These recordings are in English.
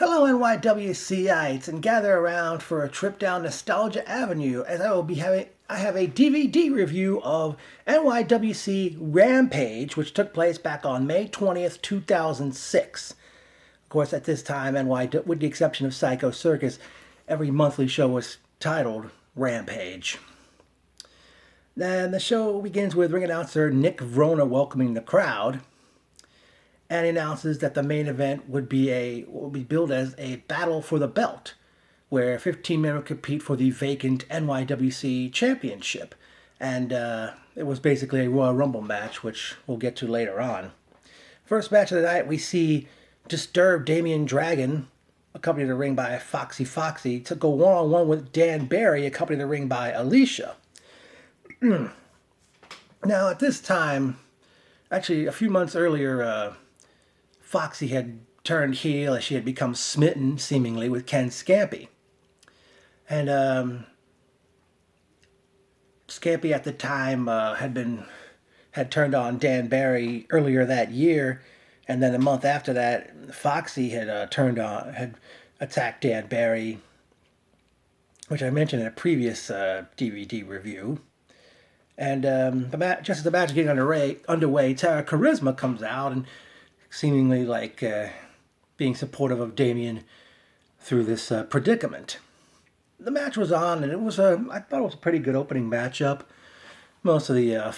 Hello NYWCites, and gather around for a trip down Nostalgia Avenue as I have a DVD review of NYWC Rampage, which took place back on May 20th, 2006. Of course, at this time, with the exception of Psycho Circus, every monthly show was titled Rampage. Then the show begins with ring announcer Nick Vrona welcoming the crowd, and announces that the main event will be billed as a battle for the belt, where 15 men will compete for the vacant NYWC championship. And it was basically a Royal Rumble match, which we'll get to later on. First match of the night, we see Disturbed Damien Dragon, accompanied the ring by Foxy, to go one-on-one with Dan Barry, accompanied the ring by Alicia. Now, at this time, actually a few months earlier, Foxy had turned heel as she had become smitten, seemingly, with Ken Scampy. And Scampy at the time had turned on Dan Barry earlier that year, and then a month after that, Foxy had attacked Dan Barry, which I mentioned in a previous DVD review. And just as the match is getting underway, Tara Charisma comes out and seemingly being supportive of Damien through this predicament. The match was on, and I thought it was a pretty good opening matchup. Most of the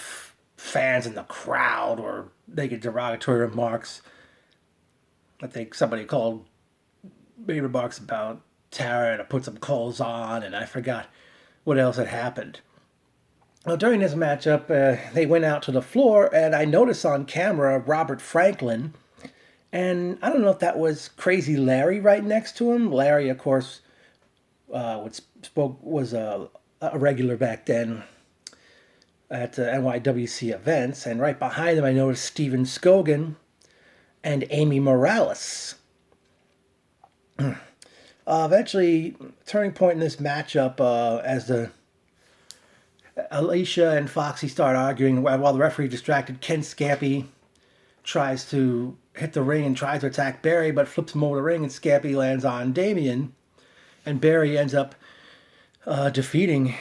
fans in the crowd were making derogatory remarks. I think somebody made remarks about Tara to put some clothes on, and I forgot what else had happened. Well, during this matchup, they went out to the floor, and I noticed on camera Robert Franklin. And I don't know if that was Crazy Larry right next to him. Larry, of course, was a regular back then at NYWC events. And right behind him, I noticed Steven Scogan and Amy Morales. Eventually, turning point in this matchup as Alicia and Foxy start arguing while the referee distracted. Ken Scampy tries to hit the ring and tries to attack Barry, but flips him over the ring, and Scampy lands on Damien. And Barry ends up defeating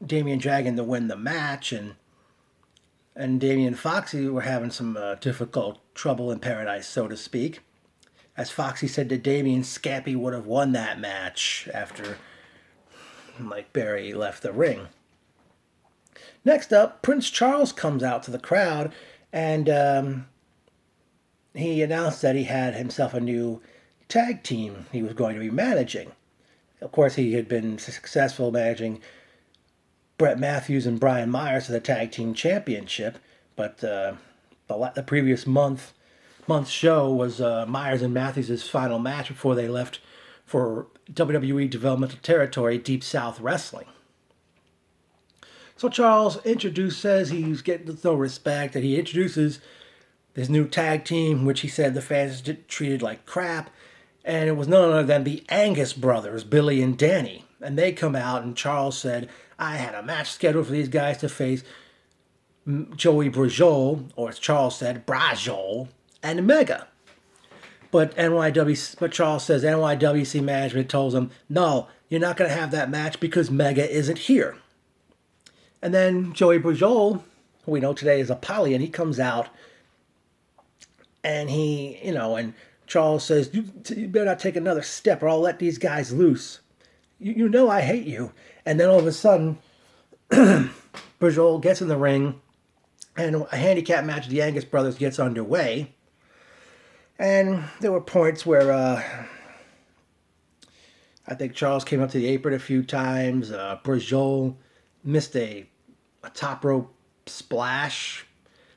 Damien Dragon to win the match. And Damien and Foxy were having some difficult trouble in paradise, so to speak. As Foxy said to Damien, Scampy would have won that match after Barry left the ring. Next up, Prince Charles comes out to the crowd, and he announced that he had himself a new tag team he was going to be managing. Of course, he had been successful managing Brett Matthews and Brian Myers for the tag team championship, but the previous month's show was Myers and Matthews' final match before they left for WWE Developmental Territory, Deep South Wrestling. So Charles says he's getting no respect, and he introduces this new tag team, which he said the fans treated like crap, and it was none other than the Angus brothers, Billy and Danny. And they come out, and Charles said, I had a match scheduled for these guys to face Joey Brajol, or as Charles said, Brajol, and Mega. But Charles says NYWC management tells him, no, you're not going to have that match because Mega isn't here. And then Joey Brajol, who we know today is Apollyon, he comes out, and and Charles says, you better not take another step or I'll let these guys loose. You know I hate you. And then all of a sudden, Brajol gets in the ring, and a handicap match of the Angus brothers gets underway. And there were points where I think Charles came up to the apron a few times. Brajol missed a top rope splash.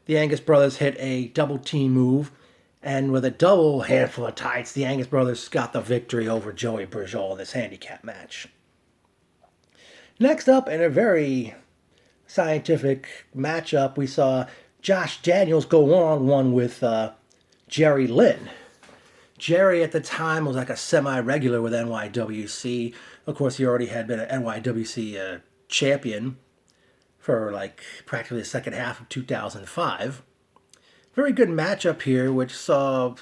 The Angus brothers hit a double team move, and with a double handful of tights, the Angus brothers got the victory over Joey Brajol in this handicap match. Next up, in a very scientific matchup, we saw Josh Daniels go one-on-one with Jerry Lynn. Jerry at the time was like a semi-regular with NYWC. Of course, he already had been an NYWC champion for practically the second half of 2005. Very good matchup here, which saw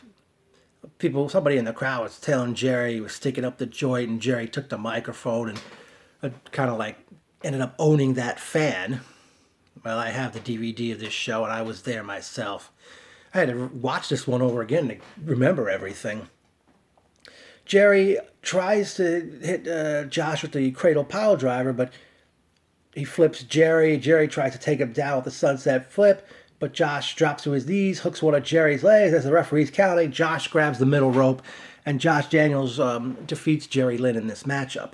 somebody in the crowd was telling Jerry he was sticking up the joint, and Jerry took the microphone and kind of like ended up owning that fan. Well, I have the DVD of this show, and I was there myself. I had to watch this one over again to remember everything. Jerry tries to hit Josh with the cradle pile driver, but he flips Jerry. Jerry tries to take him down with the sunset flip, but Josh drops to his knees, hooks one of Jerry's legs as the referee's counting. Josh grabs the middle rope, and Josh Daniels defeats Jerry Lynn in this matchup.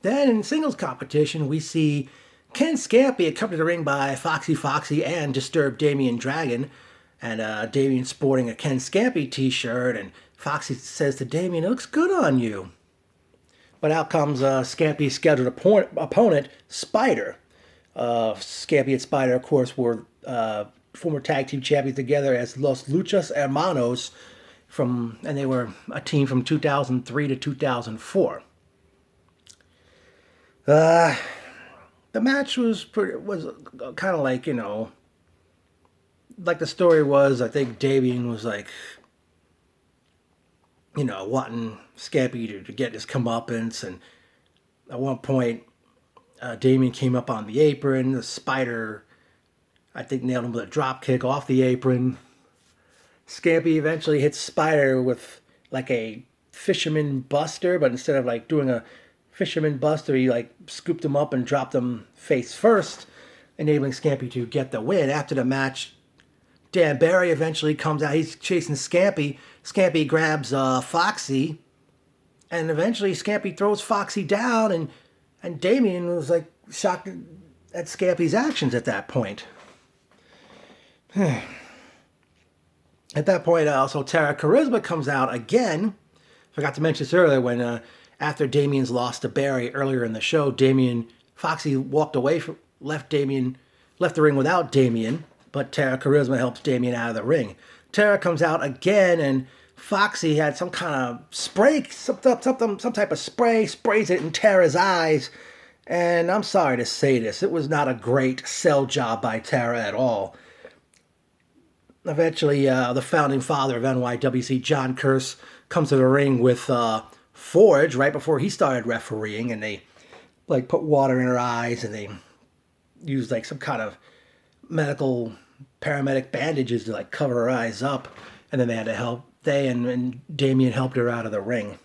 Then in singles competition, we see Ken Scampi accompanied to the ring by Foxy and Disturbed Damien Dragon. And Damien sporting a Ken Scampi t-shirt, and Foxy says to Damien, "It looks good on you." But out comes Scampi's scheduled opponent, Spider. Scampi and Spider, of course, were former tag team champions together as Los Luchas Hermanos, and they were a team from 2003 to 2004. The match was kind of like, like the story was, I think Damien was like, wanting Scampi to get his comeuppance, and at one point, Damien came up on the apron. The Spider, I think, nailed him with a drop kick off the apron. Scampi eventually hits Spider with like a fisherman buster, but instead of like doing a fisherman buster, he like scooped him up and dropped him face first, enabling Scampi to get the win. After the match, Dan Barry eventually comes out. He's chasing Scampi. Scampi grabs Foxy, and eventually Scampi throws Foxy down, and Damien was like shocked at Scampi's actions at that point. At that point, also Tara Charisma comes out again. Forgot to mention this earlier when after Damien's loss to Barry earlier in the show, Foxy walked away left the ring without Damien, but Tara Charisma helps Damien out of the ring. Tara comes out again, and Foxy had some kind of spray, some type of spray, sprays it in Tara's eyes. And I'm sorry to say this, it was not a great sell job by Tara at all. Eventually, the founding father of NYWC, John Curse, comes to the ring with Forge right before he started refereeing, and they like put water in her eyes, and they used like some kind of medical paramedic bandages to like cover her eyes up, and then they had to help. And Damien helped her out of the ring.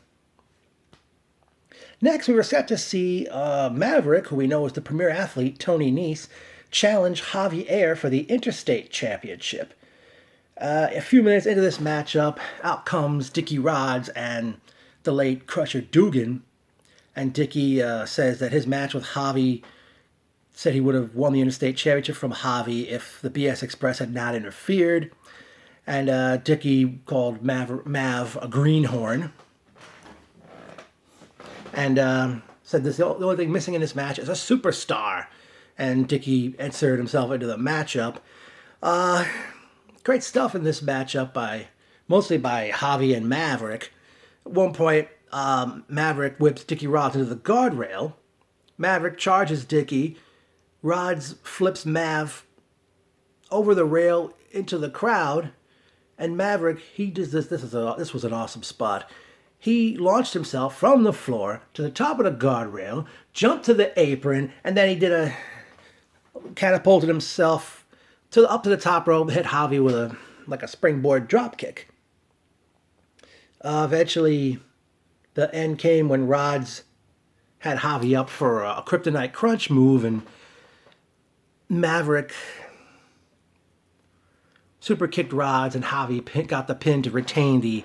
Next, we were set to see Maverick, who we know is the premier athlete, Tony Nese, challenge Javier for the Interstate Championship. A few minutes into this matchup, out comes Dickie Rodds and the late Crusher Dugan, and Dickie says that his match with Javi said he would have won the Interstate Championship from Javi if the BS Express had not interfered. And Dickie called Mav a greenhorn. And said the only thing missing in this match is a superstar. And Dickie inserted himself into the matchup. Great stuff in this matchup, mostly by Javi and Maverick. At one point, Maverick whips Dickie Rodds into the guardrail. Maverick charges Dickie. Rodds flips Mav over the rail into the crowd. And Maverick, he does this. This was an awesome spot. He launched himself from the floor to the top of the guardrail, jumped to the apron, and then he catapulted himself up to the top rope, hit Javi with a springboard drop kick. Eventually, the end came when Rodds had Javi up for a Kryptonite Crunch move, and Maverick super kicked Rodds, and Javi got the pin to retain the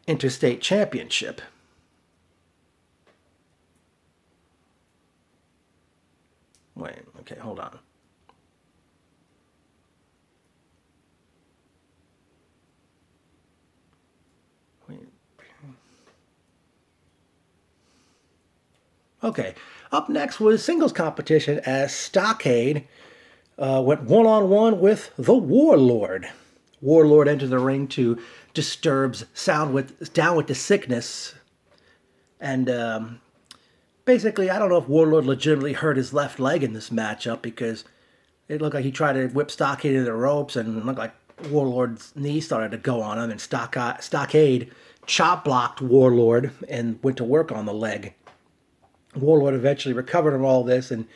Interstate Championship. Wait, okay, hold on. Okay, up next was singles competition as Stockade went one-on-one with the Warlord. Warlord entered the ring to Disturb's Down with the Sickness. And basically, I don't know if Warlord legitimately hurt his left leg in this matchup, because it looked like he tried to whip Stockade into the ropes, and it looked like Warlord's knee started to go on him, and Stockade chop blocked Warlord and went to work on the leg. Warlord eventually recovered from all this, and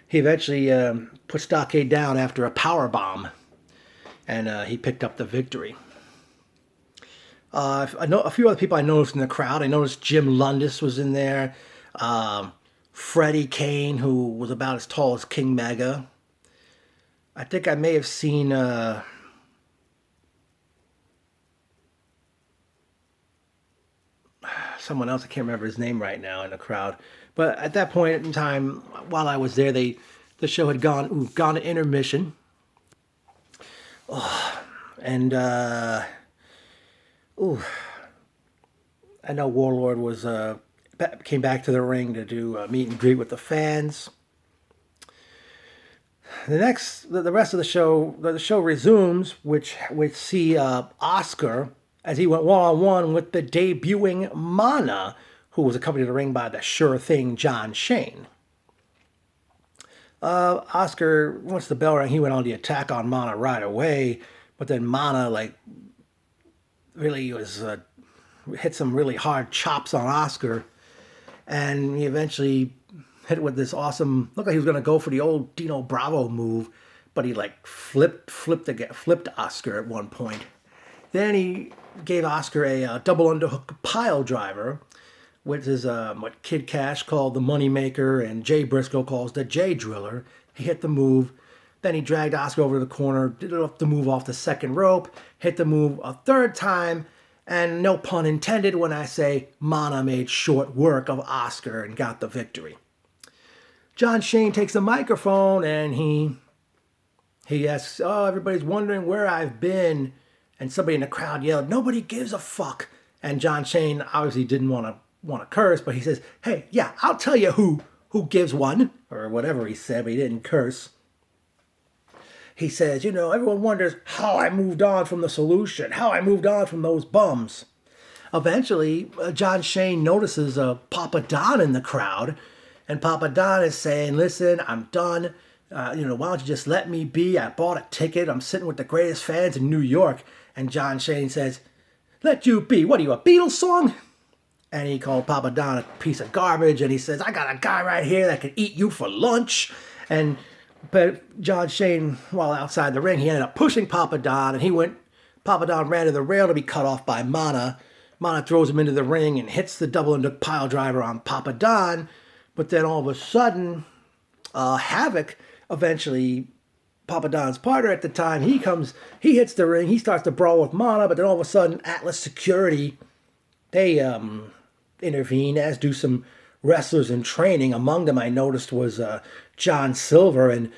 he eventually put Stockade down after a power bomb, and he picked up the victory. I know a few other people I noticed in the crowd. I noticed Jim Lundis was in there. Freddie Kane, who was about as tall as King Mega. I think I may have seen someone else. I can't remember his name right now in the crowd. But at that point in time, while I was there, the show had gone to intermission. And I know Warlord came back to the ring to do a meet and greet with the fans. The rest of the show resumes, which see Oscar as he went one-on-one with the debuting Mana, who was accompanied to the ring by the sure thing John Shane. Oscar, once the bell rang, he went on the attack on Mana right away, but then Mana really hit some really hard chops on Oscar, and he eventually hit it with this awesome, looked like he was going to go for the old Dino Bravo move, but he flipped Oscar at one point. Then he gave Oscar a double underhook pile driver, which is what Kid Cash called the Moneymaker and Jay Briscoe calls the J Driller. He hit the move. Then he dragged Oscar over to the corner, did the move off the second rope, hit the move a third time, and no pun intended when I say Mana made short work of Oscar and got the victory. John Shane takes the microphone and he asks, "Oh, everybody's wondering where I've been." And somebody in the crowd yelled, "Nobody gives a fuck." And John Shane obviously didn't want to curse, but he says, "Hey, yeah, I'll tell you who gives one," or whatever he said, but he didn't curse. He says, everyone wonders how I moved on from the Solution, how I moved on from those bums. Eventually, John Shane notices Papa Don in the crowd, and Papa Don is saying, "Listen, I'm done. Why don't you just let me be? I bought a ticket. I'm sitting with the greatest fans in New York." And John Shane says, "Let you be? What are you, a Beatles song?" And he called Papa Don a piece of garbage, and he says, "I got a guy right here that can eat you for lunch." But John Shane, while outside the ring, he ended up pushing Papa Don, and Papa Don ran to the rail to be cut off by Mana. Mana throws him into the ring and hits the double underhook pile driver on Papa Don. But then all of a sudden, Havoc, eventually Papa Don's partner at the time, he hits the ring, he starts to brawl with Mana, but then all of a sudden, Atlas Security, they intervene, as do some wrestlers in training. Among them I noticed was John Silver, and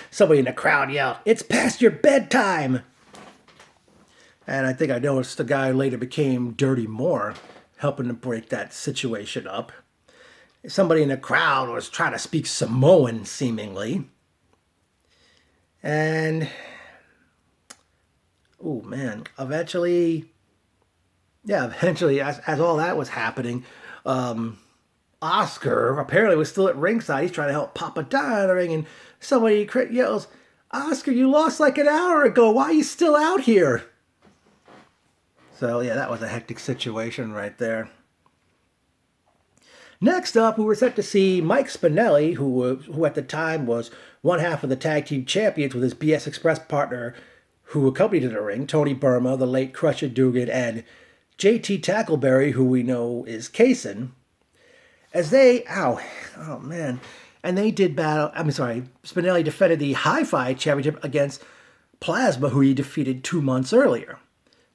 somebody in the crowd yelled, "It's past your bedtime!" And I think I noticed the guy later became Dirty Moore, helping to break that situation up. Somebody in the crowd was trying to speak Samoan, seemingly. And, eventually, as all that was happening, Oscar apparently was still at ringside. He's trying to help Papa Don in the ring, and somebody yells, "Oscar, you lost like an hour ago. Why are you still out here?" So, yeah, that was a hectic situation right there. Next up, we were set to see Mike Spinelli, who at the time was one half of the tag team champions with his BS Express partner, who accompanied to the ring, Tony Burma, the late Crusher Dugan, and JT Tackleberry, who we know is Kaysen. As they, and they did battle, Spinelli defended the Hi-Fi Championship against Plasma, who he defeated 2 months earlier.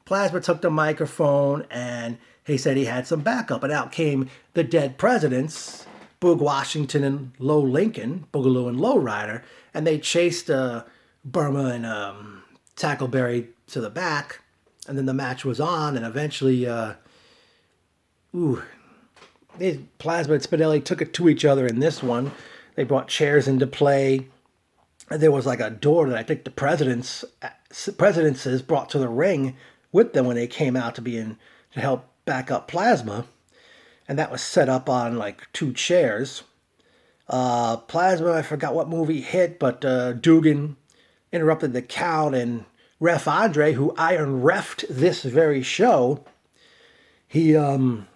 Plasma took the microphone, and he said he had some backup, and out came the Dead Presidents, Boog Washington and Low Lincoln, Boogaloo and Lowrider, and they chased Burma and Tackleberry to the back, and then the match was on, and eventually, Plasma and Spinelli took it to each other in this one. They brought chairs into play. And there was like a door that I think the presidences brought to the ring with them when they came out to help back up Plasma. And that was set up on like 2 chairs. Plasma, I forgot what move he hit, but Dugan interrupted the count, and Ref Andre, who iron refed this very show, he didn't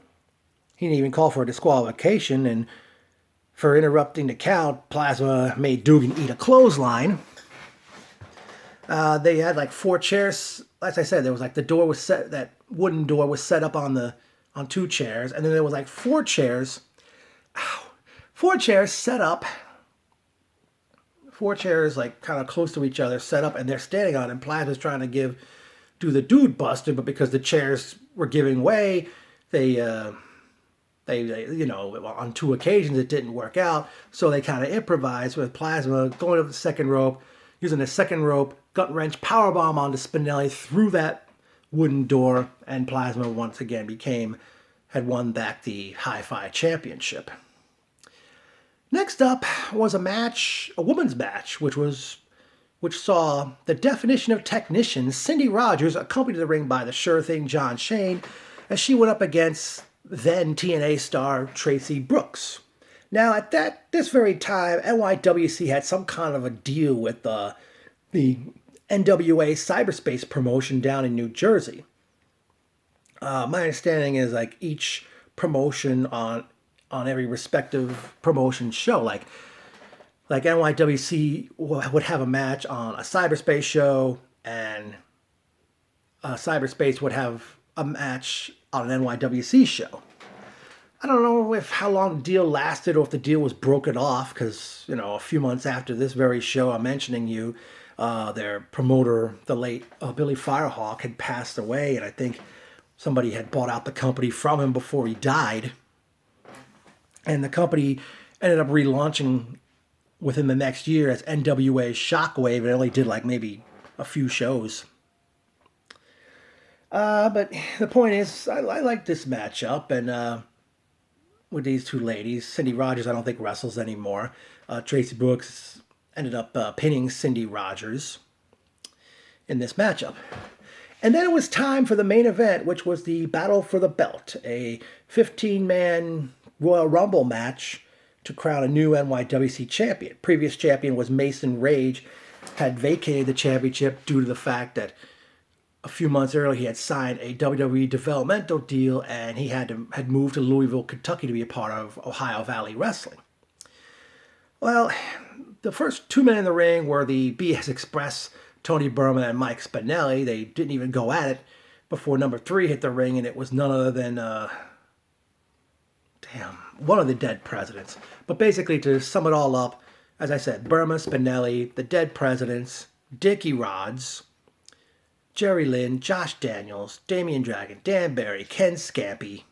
even call for a disqualification, and for interrupting the count, Plasma made Dugan eat a clothesline. They had like 4 chairs. As I said, there was like the door was set, that wooden door was set up on 2 chairs, and then there was like 4 chairs. 4 chairs set up. 4 chairs like kind of close to each other set up, and they're standing on it. And Plasma's trying to do the dude buster, but because the chairs were giving way, they on 2 occasions it didn't work out, so they kind of improvised with Plasma going up the second rope, using the second rope, gut wrench powerbomb onto Spinelli through that wooden door, and Plasma once again had won back the Hi-Fi Championship. Next up was a women's match, which saw the definition of technician, Cindy Rogers, accompanied to the ring by the sure thing John Shane, as she went up against then TNA star Tracy Brooks. Now, at this very time, NYWC had some kind of a deal with the NWA cyberspace promotion down in New Jersey. My understanding is like each promotion on every respective promotion show, like NYWC would have a match on a cyberspace show, and cyberspace would have a match on an NYWC show. I don't know how long the deal lasted or if the deal was broken off, because, a few months after this very show I'm mentioning you, their promoter, the late Billy Firehawk, had passed away, and I think somebody had bought out the company from him before he died. And the company ended up relaunching within the next year as NWA Shockwave. It only did like maybe a few shows. But the point is, I like this matchup, and with these 2 ladies. Cindy Rogers, I don't think wrestles anymore. Tracy Brooks ended up pinning Cindy Rogers in this matchup. And then it was time for the main event, which was the Battle for the Belt, a 15-man Royal Rumble match to crown a new NYWC champion. Previous champion was Mason Rage, had vacated the championship due to the fact that a few months earlier he had signed a WWE developmental deal, and he had moved to Louisville, Kentucky to be a part of Ohio Valley Wrestling. Well, the first 2 men in the ring were the BS Express, Tony Berman and Mike Spinelli. They didn't even go at it before number 3 hit the ring, and it was none other than one of the dead presidents. But basically, to sum it all up, as I said, Burma, Spinelli, the dead presidents, Dickie Rods, Jerry Lynn, Josh Daniels, Damien Dragon, Dan Barry, Ken Scampi,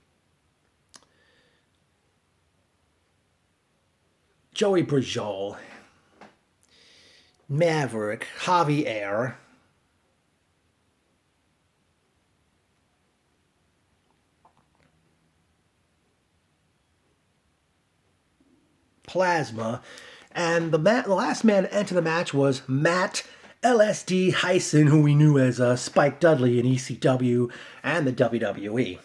Joey Brajol, Maverick, Javier, Plasma, and the last man to enter the match was Matt LSD Hyson, who we knew as Spike Dudley in ECW and the WWE.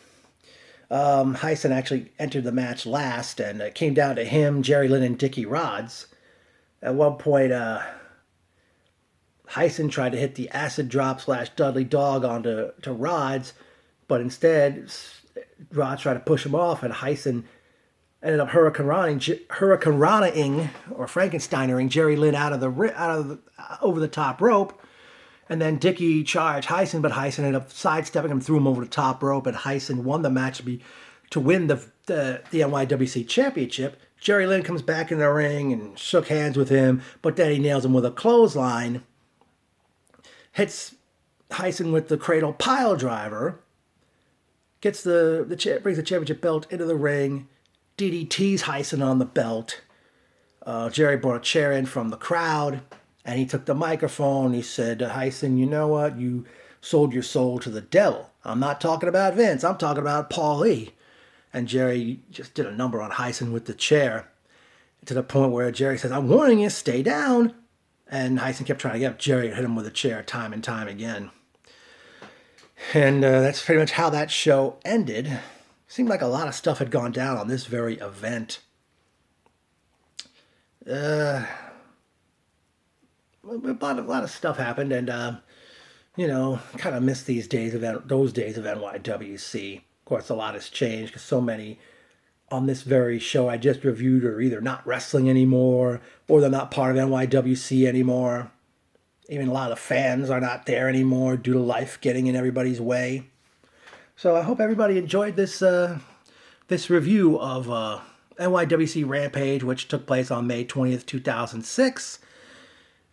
Hyson actually entered the match last, and it came down to him, Jerry Lynn, and Dickie Rods. At one point, Hyson tried to hit the acid drop / Dudley dog onto Rods, but instead Rods tried to push him off, and Hyson ended up hurricanranaing or Frankensteinering Jerry Lynn over the top rope, and then Dickie charged Hyson, but Hyson ended up sidestepping him, threw him over the top rope, and Hyson won the match to win the NYWC Championship. Jerry Lynn comes back in the ring and shook hands with him, but then he nails him with a clothesline, hits Hyson with the cradle pile driver, brings the championship belt into the ring, DDTs Hyson on the belt. Jerry brought a chair in from the crowd, and he took the microphone. He said to Hyson, "You know what? You sold your soul to the devil. I'm not talking about Vince. I'm talking about Paul Lee." And Jerry just did a number on Hyson with the chair, to the point where Jerry says, "I'm warning you, stay down." And Hyson kept trying to get up Jerry and hit him with a chair time and time again. And that's pretty much how that show ended. Seemed like a lot of stuff had gone down on this very event. A lot of stuff happened, and You know, kind of miss those days of NYWC. Of course, a lot has changed because so many on this very show I just reviewed are either not wrestling anymore or they're not part of NYWC anymore. Even a lot of fans are not there anymore due to life getting in everybody's way. So I hope everybody enjoyed this review of NYWC Rampage, which took place on May 20th, 2006.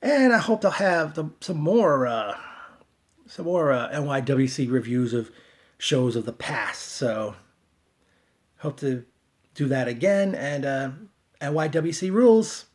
And I hope they'll have some more NYWC reviews of shows of the past. So hope to do that again. And NYWC rules.